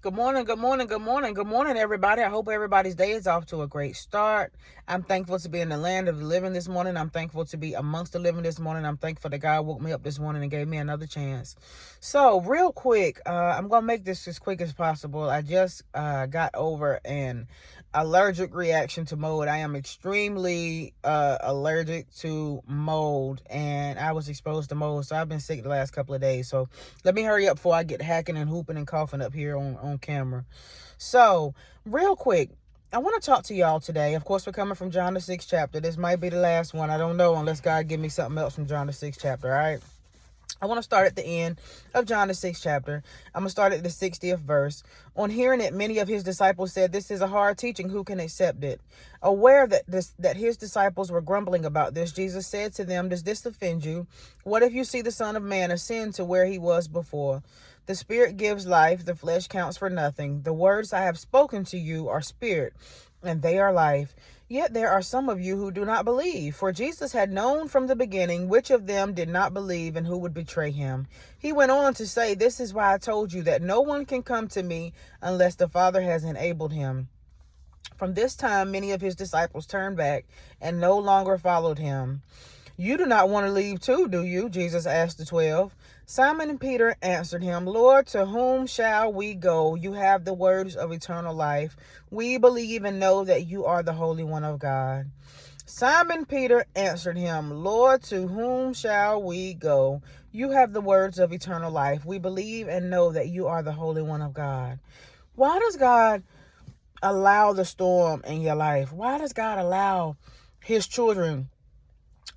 Good morning, good morning, good morning, good morning, everybody. I hope everybody's day is off to a great start. I'm thankful to be in the land of the living this morning. I'm thankful to be amongst the living this morning. I'm thankful that God woke me up this morning and gave me another chance. So, real quick, I'm going to make this as quick as possible. I just got over an allergic reaction to mold. I am extremely allergic to mold, and I was exposed to mold. So, I've been sick the last couple of days. So, let me hurry up before I get hacking and hooping and coughing up here on camera. So, real quick, I want to talk to y'all today. Of course, we're coming from John the 6th chapter. This might be the last one. I don't know unless God give me something else from John the 6th chapter, all right? I want to start at the end of John the 6th chapter. I'm going to start at the 60th verse. On hearing it, many of his disciples said, "This is a hard teaching. Who can accept it?" Aware that his disciples were grumbling about this, Jesus said to them, "Does this offend you? What if you see the Son of Man ascend to where he was before? The Spirit gives life. The flesh counts for nothing. The words I have spoken to you are spirit, and they are life. Yet there are some of you who do not believe." For Jesus had known from the beginning which of them did not believe and who would betray him. He went on to say, "This is why I told you that no one can come to me unless the Father has enabled him." From this time, many of his disciples turned back and no longer followed him. "You do not want to leave too, do you?" Jesus asked the 12. Simon and Peter answered him, "Lord, to whom shall we go? You have the words of eternal life. We believe and know that you are the Holy One of God." Simon Peter answered him, "Lord, to whom shall we go? You have the words of eternal life. We believe and know that you are the Holy One of God." Why does God allow the storm in your life? Why does God allow his children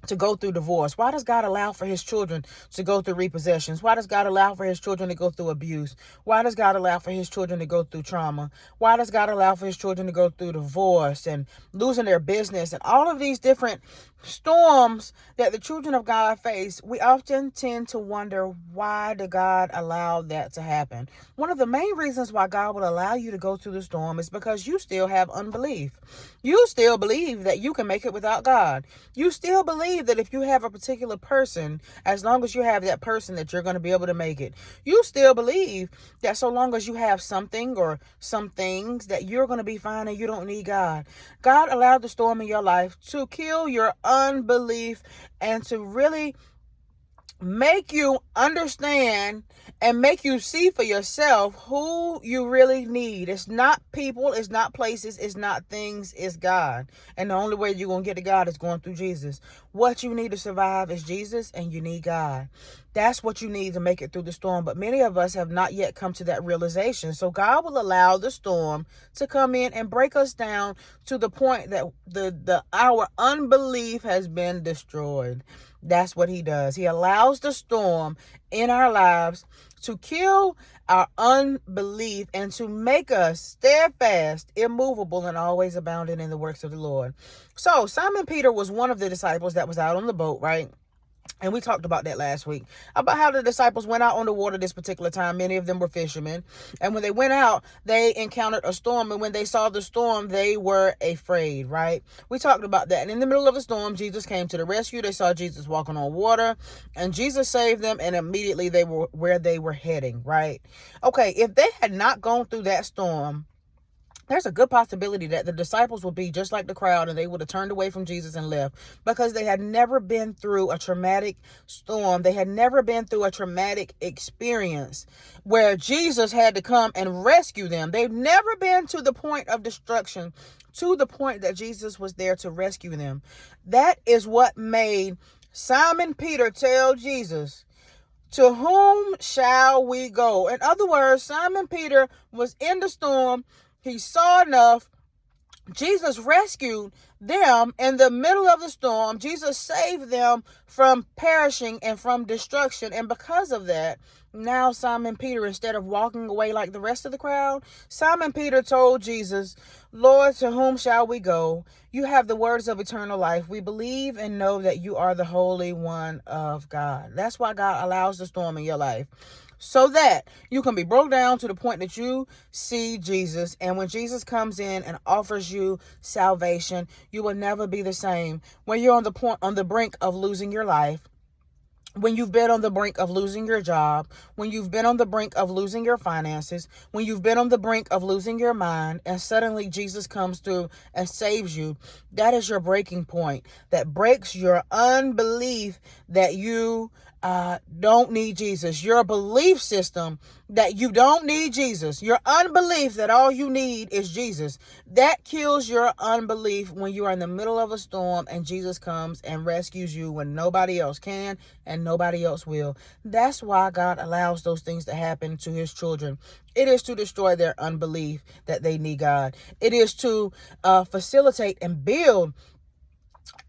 to go through divorce? Why does God allow for his children to go through repossessions? Why does God allow for his children to go through abuse? Why does God allow for his children to go through trauma? Why does God allow for his children to go through divorce and losing their business and all of these different storms that the children of God face? We often tend to wonder, why did God allow that to happen? One of the main reasons why God would allow you to go through the storm is because you still have unbelief. You still believe that you can make it without God. You still believe that if you have a particular person, as long as you have that person, that you're going to be able to make it. You still believe that so long as you have something or some things, that you're going to be fine and you don't need God. God allowed the storm in your life to kill your unbelief and to really make you understand and make you see for yourself who you really need. It's not people, it's not places, it's not things, it's God. And the only way you're going to get to God is going through Jesus. What you need to survive is Jesus, and you need God. That's what you need to make it through the storm. But many of us have not yet come to that realization. So God will allow the storm to come in and break us down to the point that our unbelief has been destroyed. That's what he does. He allows the storm in our lives to kill our unbelief and to make us steadfast, immovable, and always abounding in the works of the Lord. So Simon Peter was one of the disciples that was out on the boat, right? And we talked about that last week, about how the disciples went out on the water this particular time. Many of them were fishermen. And when they went out, they encountered a storm. And when they saw the storm, they were afraid, right? We talked about that. And in the middle of the storm, Jesus came to the rescue. They saw Jesus walking on water, and Jesus saved them. And immediately they were where they were heading, right? Okay, if they had not gone through that storm, there's a good possibility that the disciples would be just like the crowd, and they would have turned away from Jesus and left, because they had never been through a traumatic storm. They had never been through a traumatic experience where Jesus had to come and rescue them. They've never been to the point of destruction, to the point that Jesus was there to rescue them. That is what made Simon Peter tell Jesus, "To whom shall we go?" In other words, Simon Peter was in the storm. He saw enough. Jesus rescued them in the middle of the storm. Jesus saved them from perishing and from destruction. And because of that, now Simon Peter, instead of walking away like the rest of the crowd, Simon Peter told Jesus, "Lord, to whom shall we go? You have the words of eternal life. We believe and know that you are the Holy One of God." That's why God allows the storm in your life, so that you can be broke down to the point that you see Jesus. And when Jesus comes in and offers you salvation, you will never be the same. When you're on the brink of losing your life, When you've been on the brink of losing your job, when you've been on the brink of losing your finances, when you've been on the brink of losing your mind, and suddenly Jesus comes through and saves you, that is your breaking point. That breaks your unbelief that you don't need Jesus. Your belief system that you don't need Jesus. Your unbelief that all you need is Jesus. That kills your unbelief when you are in the middle of a storm and Jesus comes and rescues you when nobody else can and nobody else will. That's why God allows those things to happen to his children. It is to destroy their unbelief that they need God. It is to facilitate and build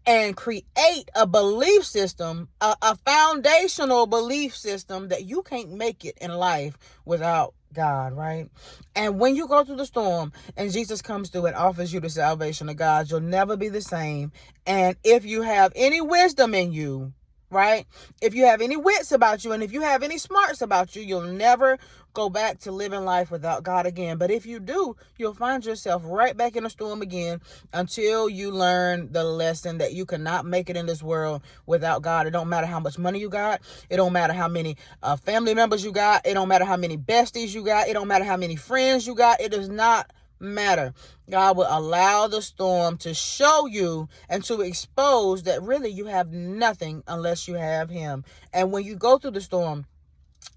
and create a belief system, a foundational belief system that you can't make it in life without God, right? And when you go through the storm and Jesus comes through and offers you the salvation of God, you'll never be the same. And if you have any wisdom in you, right? If you have any wits about you and if you have any smarts about you, you'll never go back to living life without God again. But if you do, you'll find yourself right back in a storm again until you learn the lesson that you cannot make it in this world without God. It don't matter how much money you got. It don't matter how many family members you got. It don't matter how many besties you got. It don't matter how many friends you got. It does not matter. God will allow the storm to show you and to expose that really you have nothing unless you have him. And when you go through the storm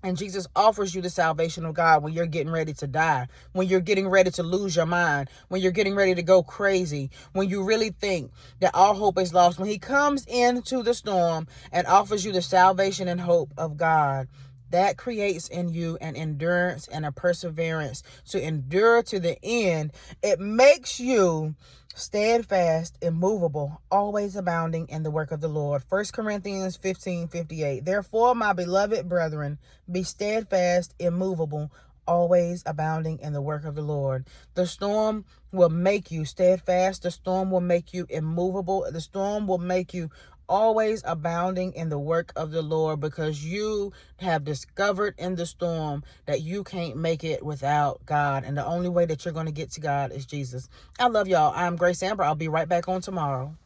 and Jesus offers you the salvation of God when you're getting ready to die, when you're getting ready to lose your mind, when you're getting ready to go crazy, when you really think that all hope is lost, when he comes into the storm and offers you the salvation and hope of God, that creates in you an endurance and a perseverance to endure to the end. It makes you steadfast, immovable, always abounding in the work of the Lord. 1 Corinthians 15:58. Therefore, my beloved brethren, be steadfast, immovable, always abounding in the work of the Lord. The storm will make you steadfast. The storm will make you immovable. The storm will make you always abounding in the work of the Lord, because you have discovered in the storm that you can't make it without God. And the only way that you're going to get to God is Jesus. I love y'all. I'm Grace Amber. I'll be right back on tomorrow.